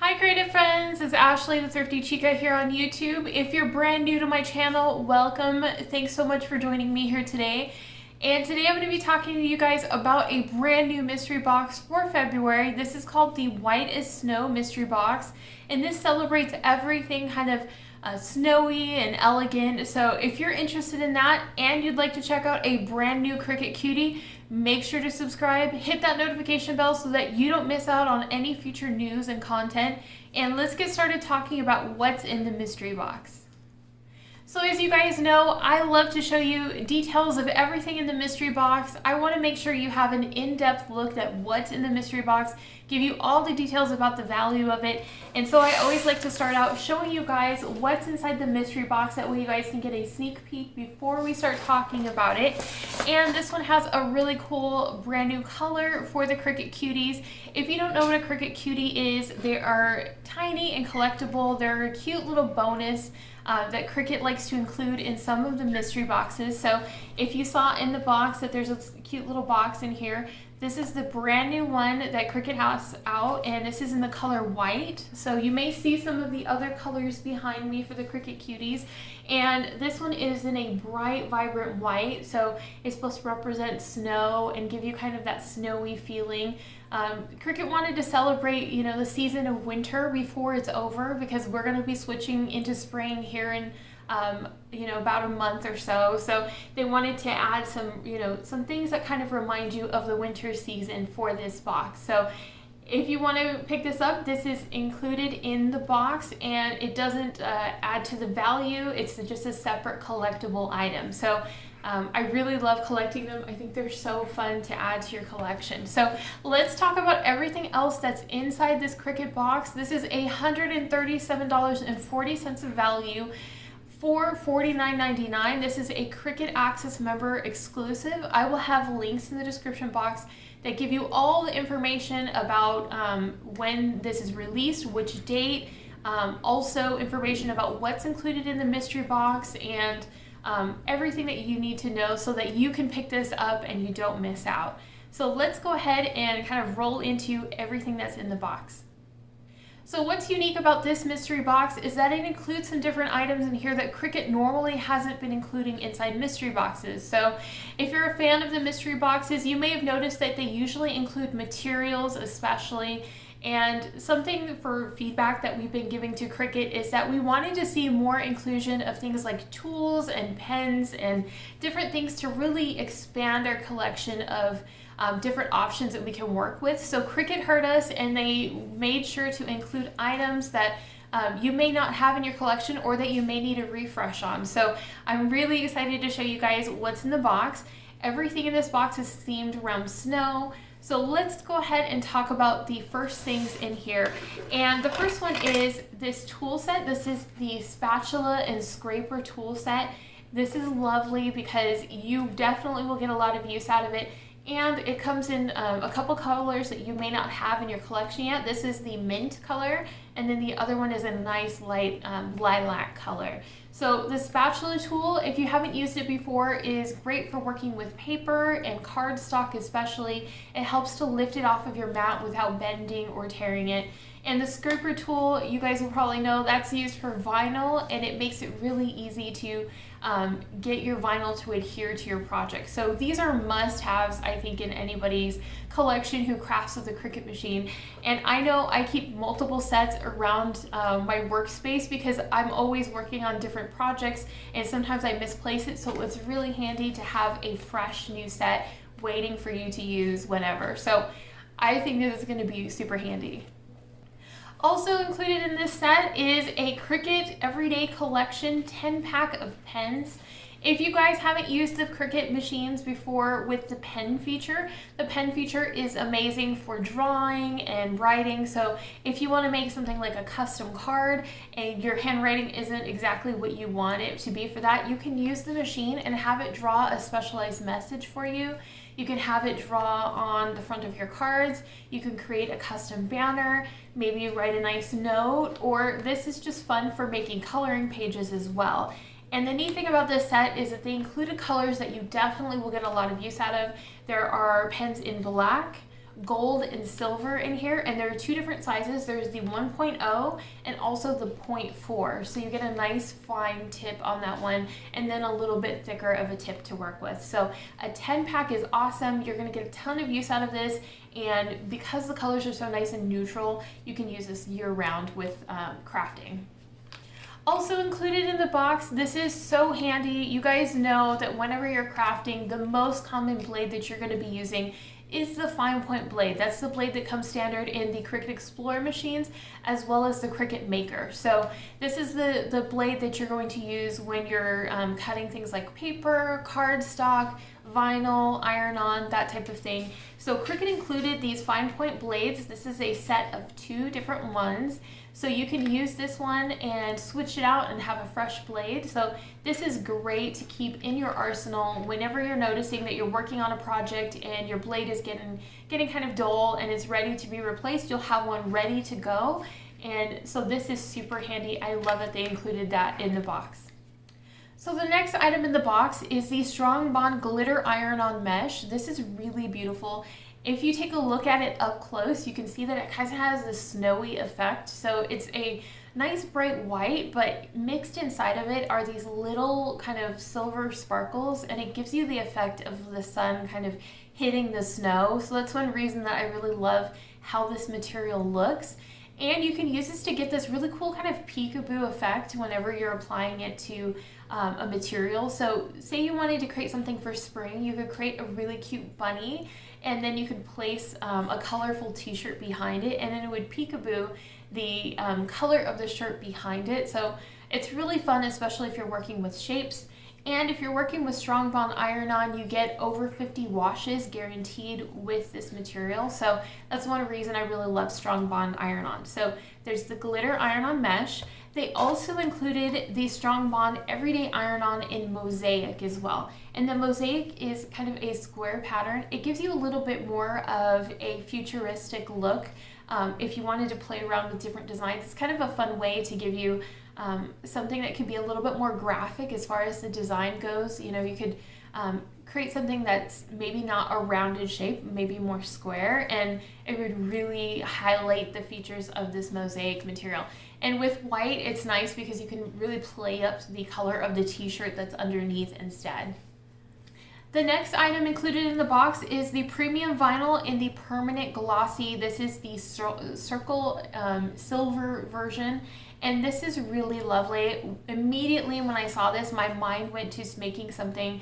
Hi creative friends, it's Ashley the Thrifty Chica here on YouTube. If you're brand new to my channel, welcome. Thanks so much for joining me here today. And today I'm going to be talking to you guys about a brand new mystery box for February. This is called the White as Snow Mystery Box, and this celebrates everything kind of snowy and elegant. So if you're interested in that and you'd like to check out a brand new Cricut Cutie, make sure to subscribe, hit that notification bell so that you don't miss out on any future news and content. And let's get started talking about what's in the mystery box. So as you guys know, I love to show you details of everything in the mystery box. I want to make sure you have an in-depth look at what's in the mystery box, give you all the details about the value of it. And so I always like to start out showing you guys what's inside the mystery box. That way you guys can get a sneak peek before we start talking about it. And this one has a really cool brand new color for the Cricut Cuties. If you don't know what a Cricut Cutie is, they are tiny and collectible. They're a cute little bonus that Cricut likes to include in some of the mystery boxes. So if you saw in the box that there's a cute little box in here, this is the brand new one that Cricut has out, and this is in the color white. So you may see some of the other colors behind me for the Cricut Cuties, and this one is in a bright, vibrant white. So it's supposed to represent snow and give you kind of that snowy feeling. Cricut wanted to celebrate, the season of winter before it's over, because we're going to be switching into spring here in about a month or so. So they wanted to add some things that kind of remind you of the winter season for this box. So if you want to pick this up, this is included in the box, and it doesn't add to the value. It's just a separate collectible item. So I really love collecting them. I think they're so fun to add to your collection. So let's talk about everything else that's inside this Cricut box. This is $137.40 of value for $49.99. This is a Cricut Access member exclusive. I will have links in the description box that give you all the information about when this is released, which date, also information about what's included in the mystery box, and everything that you need to know so that you can pick this up and you don't miss out. So let's go ahead and kind of roll into everything that's in the box. So what's unique about this mystery box is that it includes some different items in here that Cricut normally hasn't been including inside mystery boxes. So if you're a fan of the mystery boxes, you may have noticed that they usually include materials especially. And something for feedback that we've been giving to Cricut is that we wanted to see more inclusion of things like tools and pens and different things to really expand our collection of different options that we can work with. So Cricut heard us, and they made sure to include items that you may not have in your collection or that you may need a refresh on. So I'm really excited to show you guys what's in the box. Everything in this box is themed around snow. So let's go ahead and talk about the first things in here. And the first one is this tool set. This is the spatula and scraper tool set. This is lovely because you definitely will get a lot of use out of it. And it comes in a couple colors that you may not have in your collection yet. This is the mint color, and then the other one is a nice light lilac color. So the spatula tool, if you haven't used it before, is great for working with paper and cardstock especially. It helps to lift it off of your mat without bending or tearing it. And the scraper tool, you guys will probably know, that's used for vinyl, and it makes it really easy to get your vinyl to adhere to your project. So these are must-haves, I think, in anybody's collection who crafts with the Cricut machine. And I know I keep multiple sets around my workspace because I'm always working on different projects, and sometimes I misplace it, so it's really handy to have a fresh new set waiting for you to use whenever. So I think this is going to be super handy. Also included in this set is a Cricut Everyday Collection 10-pack of pens. If you guys haven't used the Cricut machines before with the pen feature, the pen feature is amazing for drawing and writing. So if you want to make something like a custom card and your handwriting isn't exactly what you want it to be for that, you can use the machine and have it draw a specialized message for you. You can have it draw on the front of your cards. You can create a custom banner, maybe write a nice note, or this is just fun for making coloring pages as well. And the neat thing about this set is that they included colors that you definitely will get a lot of use out of. There are pens in black, gold and silver in here, and there are two different sizes. There's the 1.0 and also the 0.4, so you get a nice fine tip on that one, and then a little bit thicker of a tip to work with. So a 10 pack is awesome. You're going to get a ton of use out of this, and because the colors are so nice and neutral, you can use this year round with crafting. Also included in the box, this is so handy. You guys know that whenever you're crafting, the most common blade that you're going to be using is the fine point blade. That's the blade that comes standard in the Cricut Explorer machines as well as the Cricut Maker. So this is the blade that you're going to use when you're cutting things like paper, cardstock, vinyl, iron-on, that type of thing. So Cricut included these fine point blades. This is a set of 2 different ones. So you can use this one and switch it out and have a fresh blade. So this is great to keep in your arsenal whenever you're noticing that you're working on a project and your blade is getting kind of dull and it's ready to be replaced. You'll have one ready to go. And so this is super handy. I love that they included that in the box. So the next item in the box is the Strong Bond Glitter Iron-On Mesh. This is really beautiful. If you take a look at it up close, you can see that it kind of has this snowy effect. So it's a nice bright white, but mixed inside of it are these little kind of silver sparkles, and it gives you the effect of the sun kind of hitting the snow. So that's one reason that I really love how this material looks. And you can use this to get this really cool kind of peekaboo effect whenever you're applying it to a material. So say you wanted to create something for spring, you could create a really cute bunny, and then you could place a colorful t-shirt behind it, and then it would peekaboo the color of the shirt behind it. So it's really fun, especially if you're working with shapes. And if you're working with Strong Bond Iron-On, you get over 50 washes guaranteed with this material. So that's one reason I really love Strong Bond Iron-On. So there's the Glitter Iron-On Mesh. They also included the Strong Bond Everyday Iron-On in Mosaic as well. And the Mosaic is kind of a square pattern. It gives you a little bit more of a futuristic look. If you wanted to play around with different designs, it's kind of a fun way to give you something that could be a little bit more graphic as far as the design goes. You know, you could create something that's maybe not a rounded shape, maybe more square, and it would really highlight the features of this mosaic material. And with white, it's nice because you can really play up the color of the t-shirt that's underneath instead. The next item included in the box is the premium vinyl in the permanent glossy. This is the circle silver version, and this is really lovely. Immediately when I saw this, my mind went to making something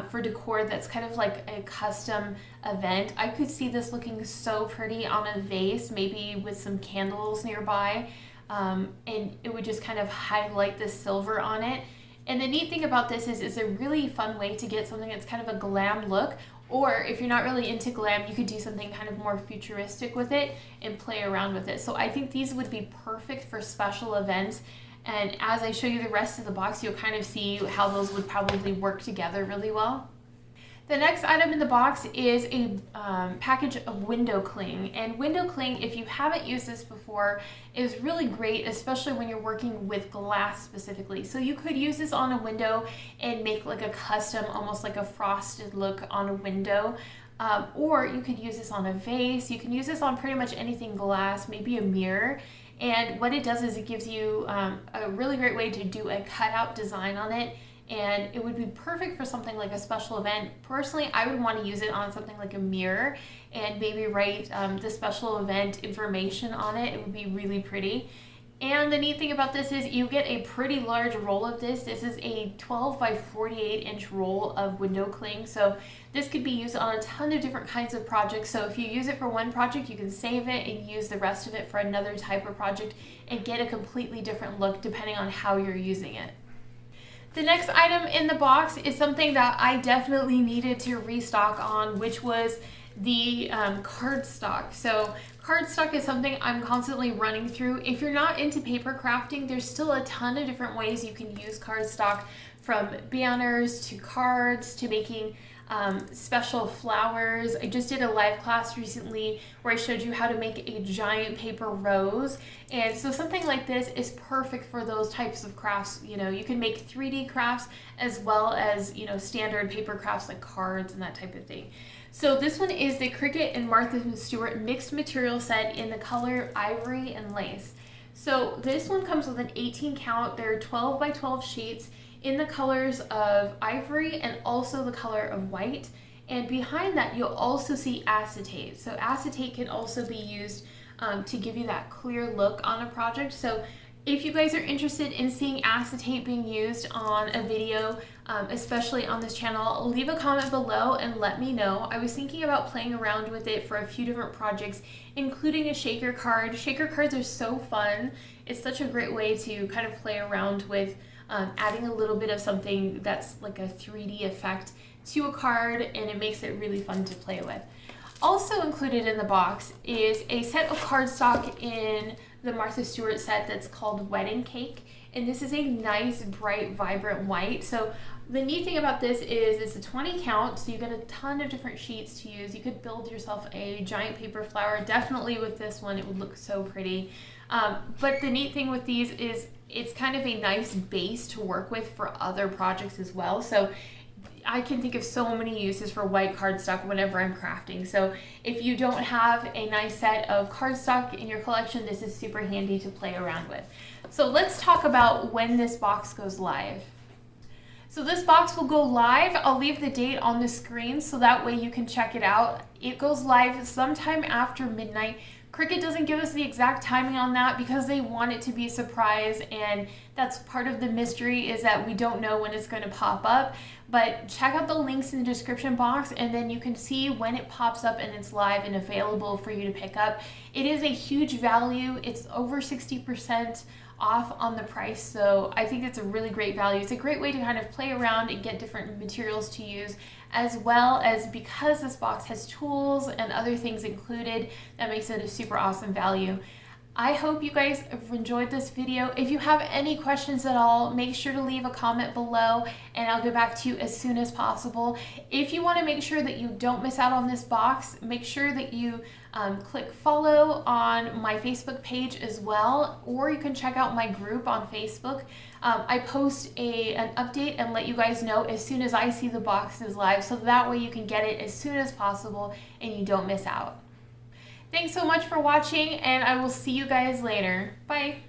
for decor that's kind of like a custom event. I could see this looking so pretty on a vase, maybe with some candles nearby, and it would just kind of highlight the silver on it. And the neat thing about this is it's a really fun way to get something that's kind of a glam look, or if you're not really into glam, you could do something kind of more futuristic with it and play around with it. So I think these would be perfect for special events, and as I show you the rest of the box, you'll kind of see how those would probably work together really well. The next item in the box is a package of window cling. And window cling, if you haven't used this before, is really great, especially when you're working with glass specifically. So you could use this on a window and make like a custom, almost like a frosted look on a window. Or you could use this on a vase. You can use this on pretty much anything glass, maybe a mirror. And what it does is it gives you a really great way to do a cutout design on it. And it would be perfect for something like a special event. Personally, I would want to use it on something like a mirror and maybe write the special event information on it. It would be really pretty. And the neat thing about this is you get a pretty large roll of this. This is a 12 by 48 inch roll of window cling. So this could be used on a ton of different kinds of projects. So if you use it for one project, you can save it and use the rest of it for another type of project and get a completely different look depending on how you're using it. The next item in the box is something that I definitely needed to restock on, which was the cardstock. So cardstock is something I'm constantly running through. If you're not into paper crafting, there's still a ton of different ways you can use cardstock from banners to cards to making special flowers. I just did a live class recently where I showed you how to make a giant paper rose, and so something like this is perfect for those types of crafts. You know, you can make 3D crafts as well as, you know, standard paper crafts like cards and that type of thing. So this one is the Cricut and Martha Stewart mixed material set in the color Ivory and Lace. So this one comes with an 18 count. There are 12 by 12 sheets in the colors of ivory and also the color of white. And behind that, you'll also see acetate. So acetate can also be used to give you that clear look on a project. So if you guys are interested in seeing acetate being used on a video, especially on this channel, leave a comment below and let me know. I was thinking about playing around with it for a few different projects, including a shaker card. Shaker cards are so fun. It's such a great way to kind of play around with adding a little bit of something that's like a 3D effect to a card, and it makes it really fun to play with. Also included in the box is a set of cardstock in the Martha Stewart set that's called Wedding Cake, and this is a nice, bright, vibrant white. So the neat thing about this is it's a 20 count, so you get a ton of different sheets to use. You could build yourself a giant paper flower. Definitely with this one, it would look so pretty. But the neat thing with these is it's kind of a nice base to work with for other projects as well. So I can think of so many uses for white cardstock whenever I'm crafting. So if you don't have a nice set of cardstock in your collection, this is super handy to play around with. So let's talk about when this box goes live. So this box will go live. I'll leave the date on the screen so that way you can check it out. It goes live sometime after midnight. Cricut doesn't give us the exact timing on that because they want it to be a surprise, and that's part of the mystery, is that we don't know when it's going to pop up. But check out the links in the description box and then you can see when it pops up and it's live and available for you to pick up. It is a huge value. It's over 60% off on the price, so I think it's a really great value. It's a great way to kind of play around and get different materials to use, as well as because this box has tools and other things included, that makes it a super awesome value. I hope you guys have enjoyed this video. If you have any questions at all, make sure to leave a comment below and I'll get back to you as soon as possible. If you want to make sure that you don't miss out on this box, make sure that you click follow on my Facebook page as well, or you can check out my group on Facebook. I post an update and let you guys know as soon as I see the box is live, so that way you can get it as soon as possible and you don't miss out. Thanks so much for watching, and I will see you guys later. Bye.